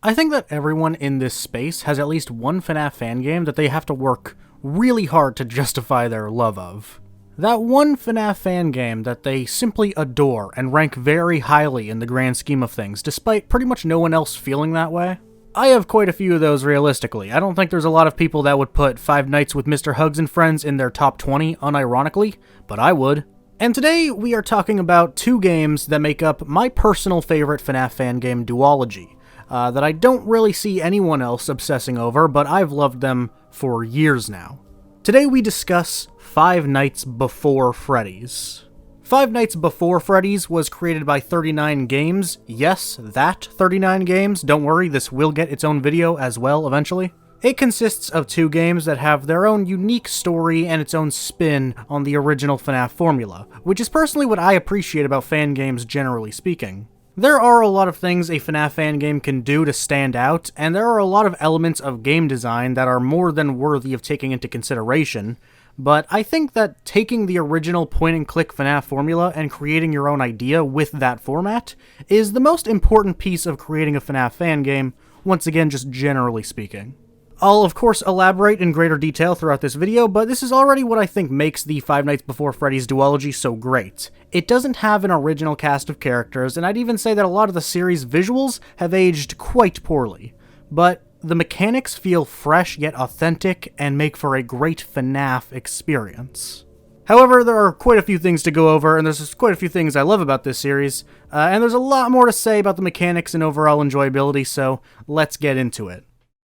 I think that everyone in this space has at least one FNAF fan game that they have to work really hard to justify their love of. That one FNAF fan game that they simply adore and rank very highly in the grand scheme of things, despite pretty much no one else feeling that way. I have quite a few of those realistically. I don't think there's a lot of people that would put Five Nights with Mr. Hugs and Friends in their top 20, unironically, but I would. And today we are talking about two games that make up my personal favorite FNAF Fangame Duology, that I don't really see anyone else obsessing over, but I've loved them for years now. Today we discuss Five Nights Before Freddy's. Five Nights Before Freddy's was created by 39 Games. Yes, that 39 Games. Don't worry, this will get its own video as well eventually. It consists of two games that have their own unique story and its own spin on the original FNAF formula, which is personally what I appreciate about fan games generally speaking. There are a lot of things a FNAF fan game can do to stand out, and there are a lot of elements of game design that are more than worthy of taking into consideration, but I think that taking the original point-and-click FNAF formula and creating your own idea with that format is the most important piece of creating a FNAF fan game, once again just generally speaking. I'll of course elaborate in greater detail throughout this video, but this is already what I think makes the Five Nights Before Freddy's duology so great. It doesn't have an original cast of characters, and I'd even say that a lot of the series' visuals have aged quite poorly. But the mechanics feel fresh yet authentic and make for a great FNAF experience. However, there are quite a few things to go over, and there's quite a few things I love about this series, and there's a lot more to say about the mechanics and overall enjoyability, so let's get into it.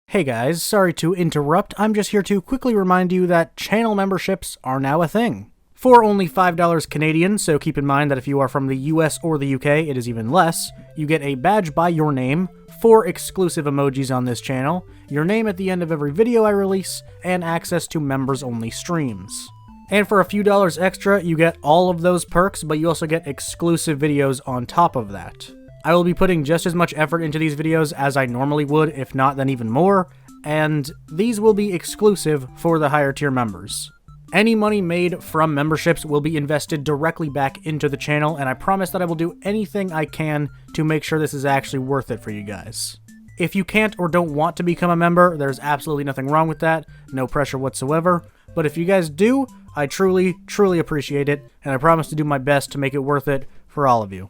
Hey guys, sorry to interrupt, I'm just here to quickly remind you that channel memberships are now a thing. For only $5 Canadian, so keep in mind that if you are from the US or the UK, it is even less, you get a badge by your name, 4 exclusive emojis on this channel, your name at the end of every video I release, and access to members-only streams. And for a few dollars extra, you get all of those perks, but you also get exclusive videos on top of that. I will be putting just as much effort into these videos as I normally would, if not then even more, and these will be exclusive for the higher tier members. Any money made from memberships will be invested directly back into the channel, and I promise that I will do anything I can to make sure this is actually worth it for you guys. If you can't or don't want to become a member, there's absolutely nothing wrong with that, no pressure whatsoever, but if you guys do, I truly, truly appreciate it, and I promise to do my best to make it worth it for all of you.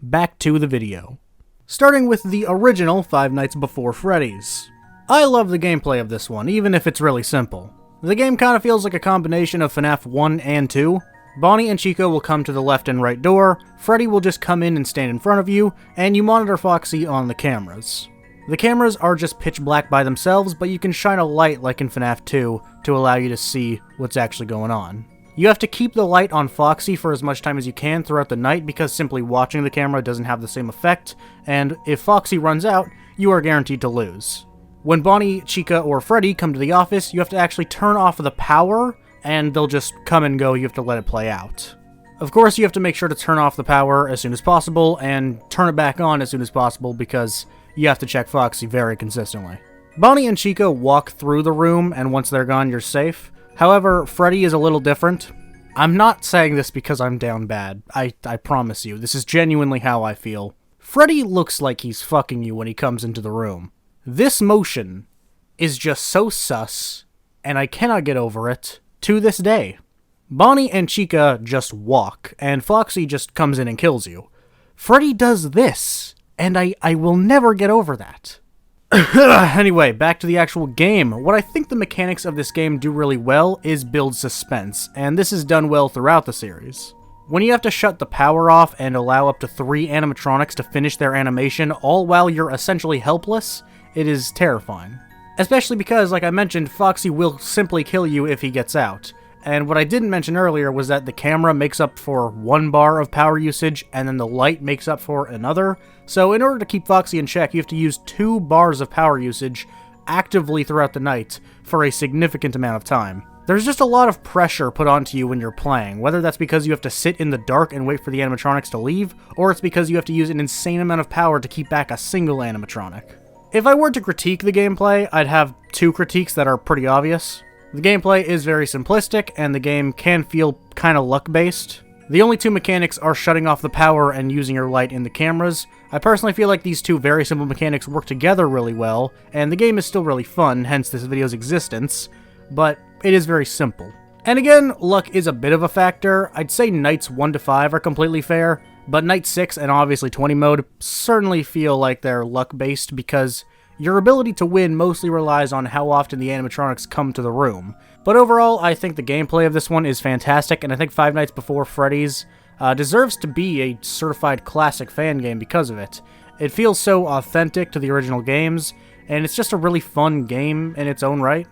Back to the video. Starting with the original Five Nights Before Freddy's. I love the gameplay of this one, even if it's really simple. The game kind of feels like a combination of FNAF 1 and 2. Bonnie and Chica will come to the left and right door, Freddy will just come in and stand in front of you, and you monitor Foxy on the cameras. The cameras are just pitch black by themselves, but you can shine a light like in FNAF 2 to allow you to see what's actually going on. You have to keep the light on Foxy for as much time as you can throughout the night because simply watching the camera doesn't have the same effect, and if Foxy runs out, you are guaranteed to lose. When Bonnie, Chica, or Freddy come to the office, you have to actually turn off the power, and they'll just come and go, you have to let it play out. Of course, you have to make sure to turn off the power as soon as possible, and turn it back on as soon as possible because you have to check Foxy very consistently. Bonnie and Chica walk through the room, and once they're gone, you're safe. However, Freddy is a little different. I'm not saying this because I'm down bad. I promise you, this is genuinely how I feel. Freddy looks like he's fucking you when he comes into the room. This motion is just so sus, and I cannot get over it to this day. Bonnie and Chica just walk, and Foxy just comes in and kills you. Freddy does this, and I will never get over that. Anyway, back to the actual game. What I think the mechanics of this game do really well is build suspense, and this is done well throughout the series. When you have to shut the power off and allow up to 3 animatronics to finish their animation, all while you're essentially helpless, it is terrifying. Especially because, like I mentioned, Foxy will simply kill you if he gets out. And what I didn't mention earlier was that the camera makes up for 1 bar of power usage, and then the light makes up for another. So in order to keep Foxy in check, you have to use 2 bars of power usage actively throughout the night for a significant amount of time. There's just a lot of pressure put onto you when you're playing, whether that's because you have to sit in the dark and wait for the animatronics to leave, or it's because you have to use an insane amount of power to keep back a single animatronic. If I were to critique the gameplay, I'd have 2 critiques that are pretty obvious. The gameplay is very simplistic, and the game can feel kinda luck-based. The only 2 mechanics are shutting off the power and using your light in the cameras. I personally feel like these two very simple mechanics work together really well, and the game is still really fun, hence this video's existence, but it is very simple. And again, luck is a bit of a factor. I'd say nights 1 to 5 are completely fair, but night 6 and obviously 20 mode certainly feel like they're luck-based because your ability to win mostly relies on how often the animatronics come to the room. But overall, I think the gameplay of this one is fantastic, and I think Five Nights Before Freddy's deserves to be a certified classic fan game because of it. It feels so authentic to the original games, and it's just a really fun game in its own right.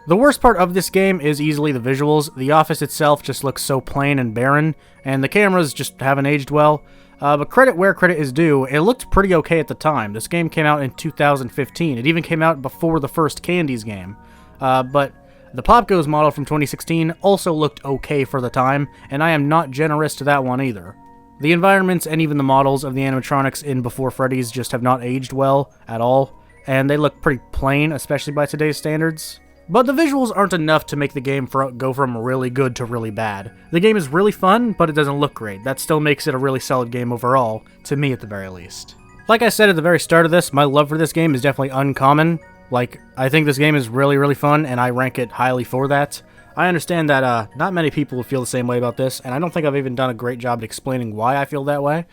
The worst part of this game is easily the visuals. The office itself just looks so plain and barren, and the cameras just haven't aged well. But credit where credit is due, it looked pretty okay at the time. This game came out in 2015. It even came out before the first Candies game. But the Pop Goes model from 2016 also looked okay for the time, and I am not generous to that one either. The environments and even the models of the animatronics in Before Freddy's just have not aged well at all, and they look pretty plain, especially by today's standards. But the visuals aren't enough to make the game go from really good to really bad. The game is really fun, but it doesn't look great. That still makes it a really solid game overall, to me at the very least. Like I said at the very start of this, my love for this game is definitely uncommon. Like, I think this game is really, really fun, and I rank it highly for that. I understand that not many people feel the same way about this, and I don't think I've even done a great job at explaining why I feel that way,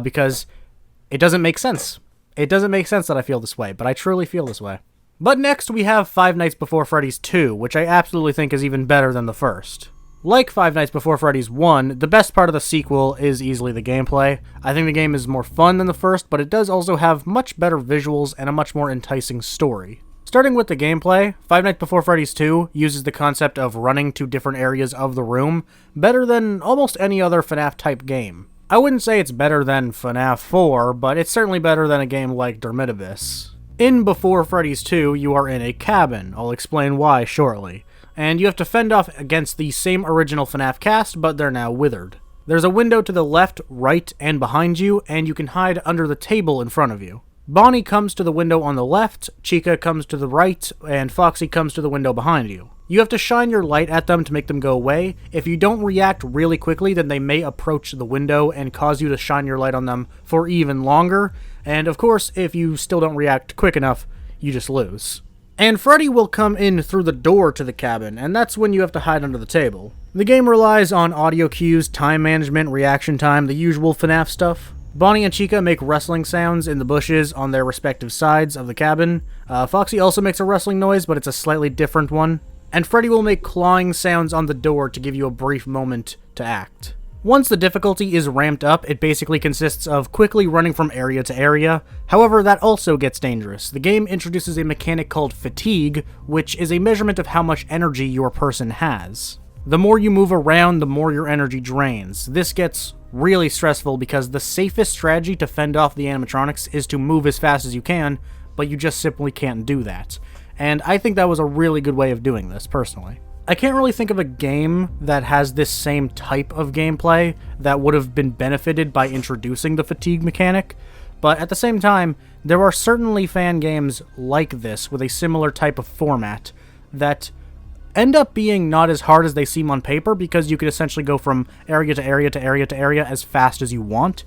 because it doesn't make sense. It doesn't make sense that I feel this way, but I truly feel this way. But next, we have Five Nights Before Freddy's 2, which I absolutely think is even better than the first. Like Five Nights Before Freddy's 1, the best part of the sequel is easily the gameplay. I think the game is more fun than the first, but it does also have much better visuals and a much more enticing story. Starting with the gameplay, Five Nights Before Freddy's 2 uses the concept of running to different areas of the room better than almost any other FNAF-type game. I wouldn't say it's better than FNAF 4, but it's certainly better than a game like Dermidibus. In Before Freddy's 2, you are in a cabin. I'll explain why shortly. And you have to fend off against the same original FNAF cast, but they're now withered. There's a window to the left, right, and behind you, and you can hide under the table in front of you. Bonnie comes to the window on the left, Chica comes to the right, and Foxy comes to the window behind you. You have to shine your light at them to make them go away. If you don't react really quickly, then they may approach the window and cause you to shine your light on them for even longer. And of course, if you still don't react quick enough, you just lose. And Freddy will come in through the door to the cabin, and that's when you have to hide under the table. The game relies on audio cues, time management, reaction time, the usual FNAF stuff. Bonnie and Chica make rustling sounds in the bushes on their respective sides of the cabin. Foxy also makes a rustling noise, but it's a slightly different one. And Freddy will make clawing sounds on the door to give you a brief moment to act. Once the difficulty is ramped up, it basically consists of quickly running from area to area. However, that also gets dangerous. The game introduces a mechanic called fatigue, which is a measurement of how much energy your person has. The more you move around, the more your energy drains. This gets really stressful because the safest strategy to fend off the animatronics is to move as fast as you can, but you just simply can't do that. And I think that was a really good way of doing this, personally. I can't really think of a game that has this same type of gameplay that would have been benefited by introducing the fatigue mechanic, but at the same time, there are certainly fan games like this with a similar type of format that end up being not as hard as they seem on paper because you can essentially go from area to area to area to area as fast as you want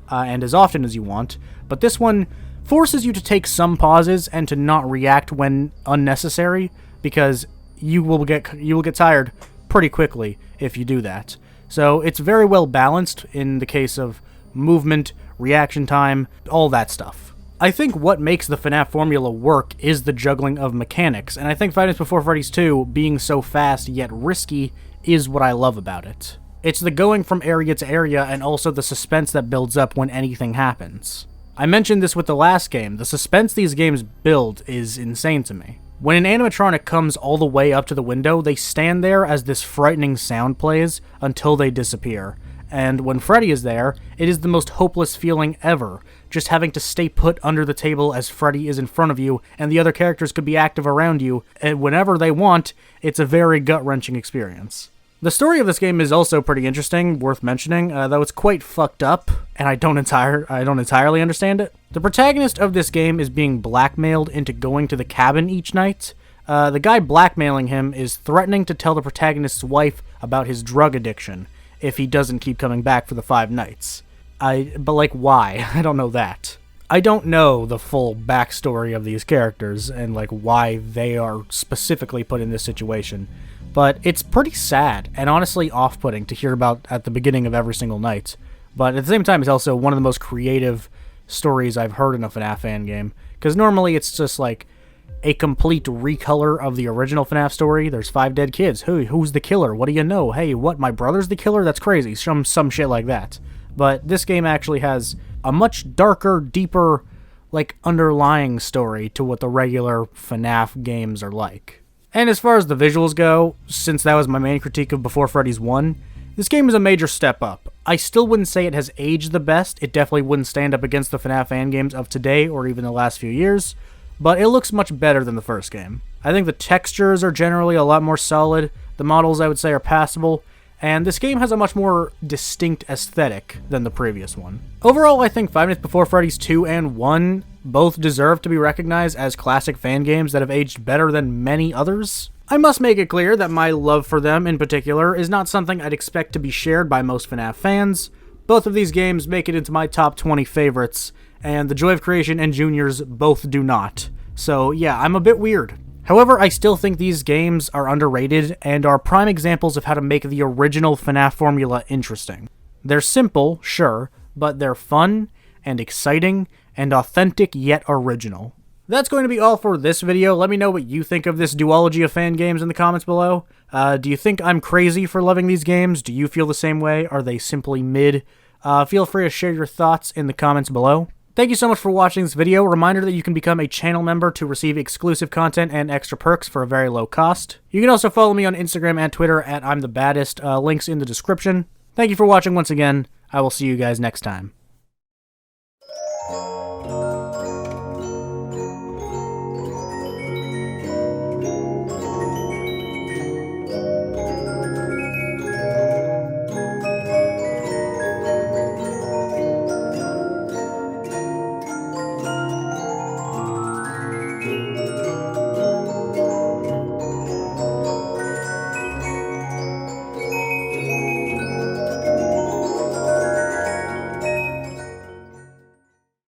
and as often as you want, but this one forces you to take some pauses and to not react when unnecessary because you will get tired pretty quickly if you do that. So it's very well balanced in the case of movement, reaction time, all that stuff. I think what makes the FNAF formula work is the juggling of mechanics, and I think Five Nights Before Freddy's 2 being so fast yet risky is what I love about it. It's the going from area to area and also the suspense that builds up when anything happens. I mentioned this with the last game, the suspense these games build is insane to me. When an animatronic comes all the way up to the window, they stand there as this frightening sound plays until they disappear. And when Freddy is there, it is the most hopeless feeling ever, just having to stay put under the table as Freddy is in front of you, and the other characters could be active around you, and whenever they want, it's a very gut-wrenching experience. The story of this game is also pretty interesting, worth mentioning, though it's quite fucked up, and I don't entirely understand it. The protagonist of this game is being blackmailed into going to the cabin each night. The guy blackmailing him is threatening to tell the protagonist's wife about his drug addiction if he doesn't keep coming back for the 5 nights. But like, why? I don't know that. I don't know the full backstory of these characters and like why they are specifically put in this situation, but it's pretty sad and honestly off-putting to hear about at the beginning of every single night. But at the same time, it's also one of the most creative stories I've heard in a FNAF fan game, because normally it's just like a complete recolor of the original FNAF story. There's 5 dead kids. Who's the killer? What do you know? Hey, what, my brother's the killer? That's crazy. Some shit like that. But this game actually has a much darker, deeper, like, underlying story to what the regular FNAF games are like. And as far as the visuals go, since that was my main critique of Before Freddy's 1, this game is a major step up. I still wouldn't say it has aged the best. It definitely wouldn't stand up against the FNAF fan games of today or even the last few years, but it looks much better than the first game. I think the textures are generally a lot more solid, the models I would say are passable, and this game has a much more distinct aesthetic than the previous one. Overall, I think Five Nights Before Freddy's 2 and 1 both deserve to be recognized as classic fan games that have aged better than many others. I must make it clear that my love for them in particular is not something I'd expect to be shared by most FNAF fans. Both of these games make it into my top 20 favorites, and The Joy of Creation and Juniors both do not. So yeah, I'm a bit weird. However, I still think these games are underrated and are prime examples of how to make the original FNAF formula interesting. They're simple, sure, but they're fun and exciting and authentic yet original. That's going to be all for this video. Let me know what you think of this duology of fan games in the comments below. Do you think I'm crazy for loving these games? Do you feel the same way? Are they simply mid? Feel free to share your thoughts in the comments below. Thank you so much for watching this video. Reminder that you can become a channel member to receive exclusive content and extra perks for a very low cost. You can also follow me on Instagram and Twitter at I'mTheBaddest, links in the description. Thank you for watching once again. I will see you guys next time.